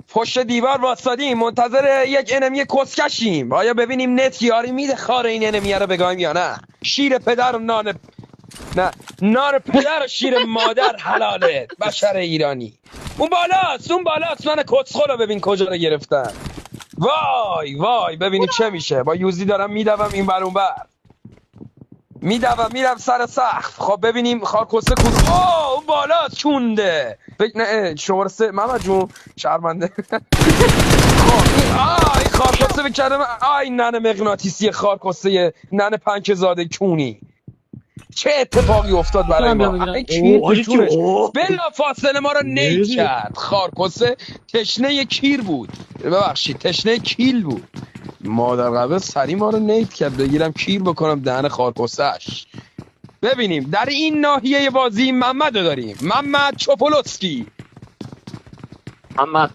پشت دیوار واسادیم منتظر یک انمی کسکشیم. آیا ببینیم نت یاری میده خار این انمیه رو بگایم یا نه؟ شیر پدر و نان نه نان پدر و شیر مادر حلاله بشر ایرانی. اون بالاست من کسخل رو ببین کجا رو گرفتن. وای ببینیم چه میشه. با یوزی دارم میدوم این بر اون بر میرم سر سقف. خب ببینیم خارکسته کدوم. اون بالاست چونده. نه شماره 3 محمد جون شرمنده. خب این خارکسته بکردم. این ننه مغناطیسی خارکسته ننه پنک زاده کونی. چه اتفاقی افتاد برای ما؟ این کیر به جونش بلا فاصله ما رو نیت کرد. خارکسته تشنه کیر بود. ببخشید تشنه کیل بود. مادر قبل سری ما رو نیت کرد. بگیرم کیر بکنم دهن خارکسته‌اش. ببینیم در این ناحیه بازی محمد رو داریم. محمد چوپولوسکی. محمد